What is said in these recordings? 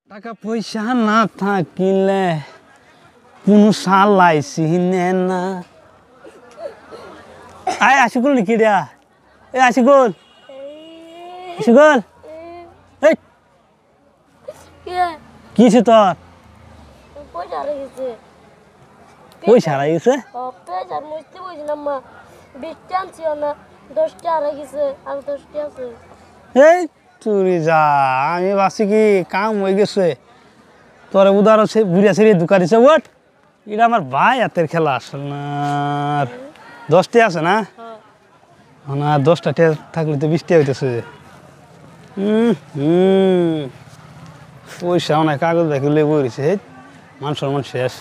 টাকা পয়সা না থাকিলে কোনো সালাইছি না আয় আশিকুল নাকি রে এ আশিকুল আশিকুল এই কি ছে তোর পয়সা হারাই গেছে এই তুই যা আমি ভাবছি কি কাম হয়ে গেছে তোর উদার বুড়িয়া ছেড়ে দোকা দিছে ওট এটা আমার ভাই হাতের খেলা আসল না 10টা আছে না না 10টা থাকলে তো 20টা হইতেছে পয়সা অনেক কাগজ দেখে লেবু হয়েছে মান সম্মান শেষ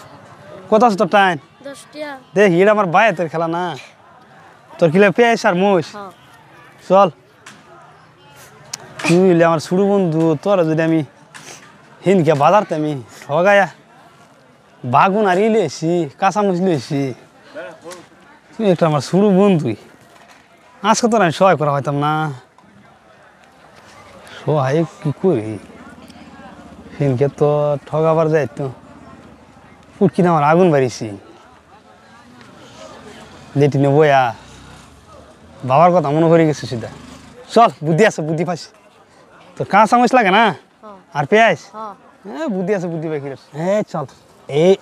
কত আছে তোর টাইম দেখ এটা আমার ভাই হাতের খেলা না তোর কিলে পেয়েছ আর মোষ চল তুই আমার ছোট বন্ধু তোরা যদি আমি হিনকে বাজারতে আমি ঠগায়া বাগুন আর ইলেছি কাঁচামচ লিয়েছি তুই একটা আমার ছোট বন্ধুই আজকে তোর আমি সহায় করা হইতাম না সহায় কি করি হিনকে তো ঠগাবার যাই তো পুটকিনে আমার আগুন বাড়িছি লেটিনে বয়া বাবার কথা মনে করে গেছে সিধা চল বুদ্ধি আছে বুদ্ধি পাইছি তোর কাঁচা চামচ লাগে না আর পেঁয়াজ হ্যাঁ বুদ্ধি আছে বুদ্ধি পাই হ্যাঁ চল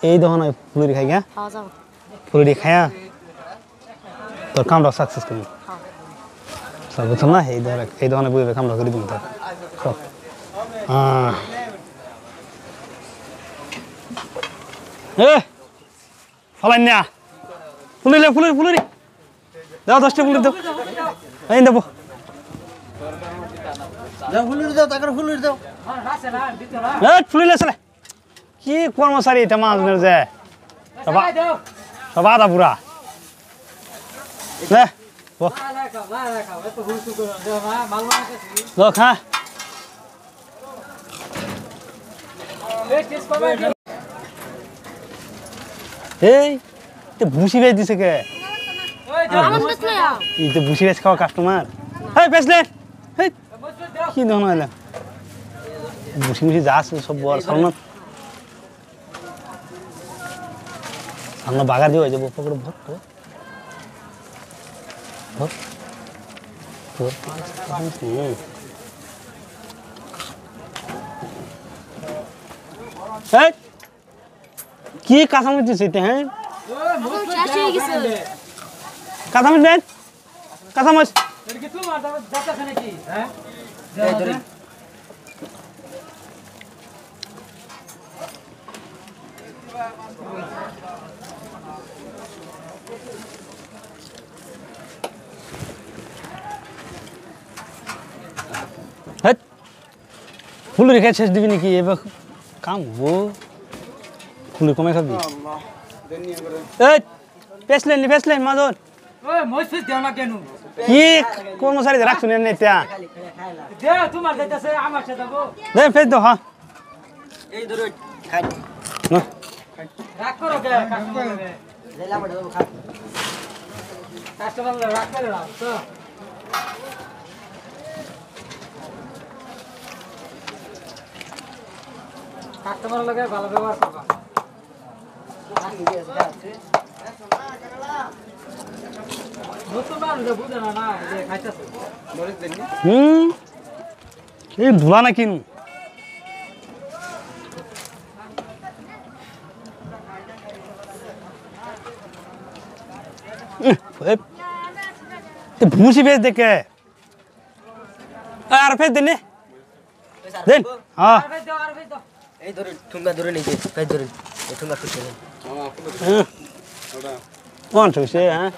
এই দোকান ফুলুরি খাই গা ফুলুরি খায়া তোর কামটা সাকসেস করবি চল বুঝলাম না এই দোকানে বইবে কামটা করে দিবি তোর চল ফলাই না ফুলুরি ফুলুরি ফুলুরি দাও 10টা ফুলুরি দাও এই দেবো কি কর্মচারী এটা মাছ মেরে সব আদা পুরা খা এই ভুসি বেচ দিছে কে ভুসি বেচ খাওয়া কাস্টমার এই বেচলে কি ধরনের এলাম বসে বসে যা আছে সব বল সামনে সামনে বাগার দিয়ে হয়ে যাবো পকড়ে ভর কি কাঁচামচ দিচ্ছে এটা হ্যাঁ কাঁচামচ দেন কাঁচামচ ফুল রেখে শেষ দিবি নাকি এবার কাম হবো ফুল কমে খাবি পেছলেন মাজন কি কর্মচারী রাখছো না এটা ফেস দাও হ্যাঁ কাস্টমার লাগে ভালো ব্যবহার করবা এই ধুলা না কিনু ভুসি বেচ দেখে আর ফেস দেন দেন হ্যাঁ এই ধরে ঠুঙ্গা ধরে নিতে পেজ ধরে এই ঠুঙ্গা ফুটে দেন কোন ঠুসে হ্যাঁ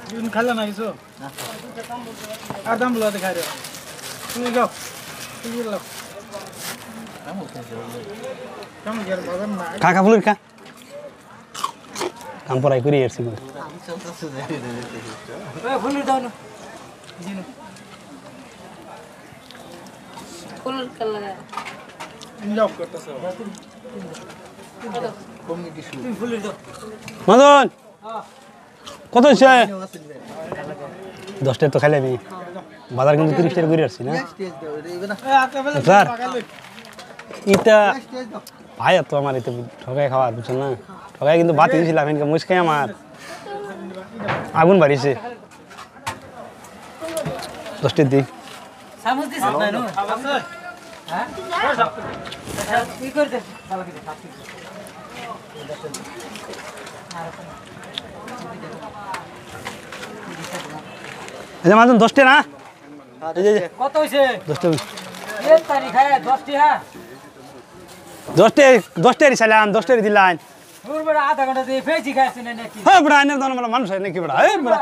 দিন খালা না কিছু আদাম লো দেখাই রে তুমি যাও তুমি যাও কাম গের বাজার না কাকা ফুলের কা কাম পড়াই করে এসেছি আমি চলতেছে ওই ফুলের দাও না দিন ফুল কালার মদন কত হচ্ছে 10 টাকা তো খাইলে আমি বাজার কিন্তু 30 টাকা করে আসছি না স্যার এটা ভাই তো আমার এতে ঠকাই খাওয়ার বুঝছেন না ঠকাই কিন্তু বাতি দিয়েছিলাম এনকে মুসকাই আমার আগুন বাড়িছে 10 টাকা দিই সামুস দিছ না নো হ্যাঁ কি করতে চালা কি আচ্ছা মাঝন 10 টাকা না কত হইছে 10 টাকা এই তারিখ খায় 10 টি হ্যাঁ 10 টাকা ছিলাম 10 টাকা দিলাম দূর বড় আধা ঘন্টা দিয়ে ফেজি খাইছ না নাকি হ্যাঁ বড় আইনের দাম মানে মানুষ হয় নাকি বড় এই বড়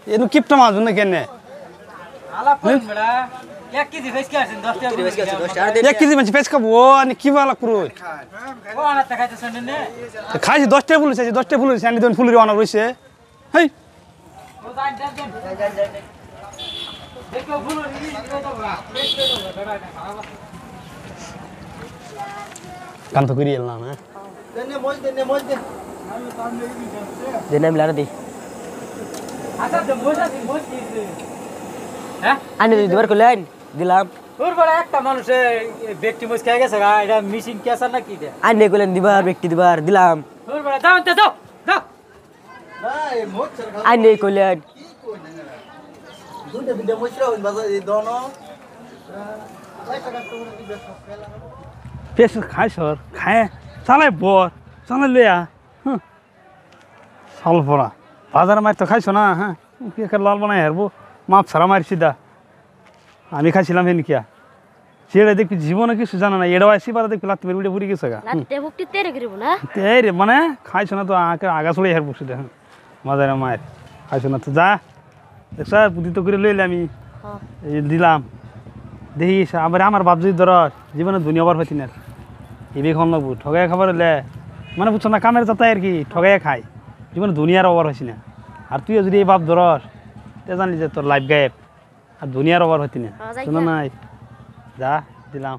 এনু কিপটা মাছ না কেনে আলা কোন বড় 1 কেজি ফেজ খাইছেন 10 টাকা ফেজ খাইছেন 10 টাকা 1 কেজি মাছ পেছ খাবো আনি কি বালা করুই ও আনা তা খাইছ না খাইছি 10 টাকা ফুল আছে 10 টাকা ফুল আছে আনি দেন ফুলের অনা রইছে হেই ও যাই দেখো ফুল নি তো বড় ফেজ করে দাও বড় কাম তো করি এলাম না দেন আমি লারা দি আচ্ছা তো মোজ দিছে হ্যাঁ আনি দুবার কইলেন দিলাম দূর বড় একটা মানুষে ব্যক্তি মোজ খাই গেছে গা এটা মেশিন কেসার নাকি এটা আনি কইলেন দিবার ব্যক্তি দিবার দিলাম দূর বড় যাও তে যাও যাও আনি কইলেন পেছ খাই সর খায় চালাই বর চালাই লইয়া হ্যাঁ চাল পড়া বাজারে মার তো খাইছো না হ্যাঁ কি একটা লাল বানাই হারবো মাপ ছাড়া মারছি দা আমি খাইছিলাম হেন কিয়া সেটা দেখবি জীবনে কিছু জানা না এটাও আসি পারা দেখবি লাগতে পারি পুরি গেছে গা লাতে ভক্তি তেরে করিব না এই রে মানে খাইছো না তো আগে আগা চলে হারবো সেটা হ্যাঁ বাজারে মায়ের খাইছো না তো যা দেখছ বুদ্ধি তো করে লইলে আমি হ্যাঁ এই দিলাম দেখিস আবার আমার বাপ যদি ধর জীবনে দুনিয়া বার হইতি না এবে খাওয়ান লাগবো ঠগাই খাবার হলে মানে বুঝছো না কামের যাতাই আর কি ঠগাই খাই জীবনে দুনিয়ার অভার হয়েছি না আর তুইও যদি এই বাপ ধরস তে জানলি যে তোর লাইফ গায়েব আর দুনিয়ার অভার হইতি না হ্যাঁ, যাই শোনো গিয়া। নাই যা দিলাম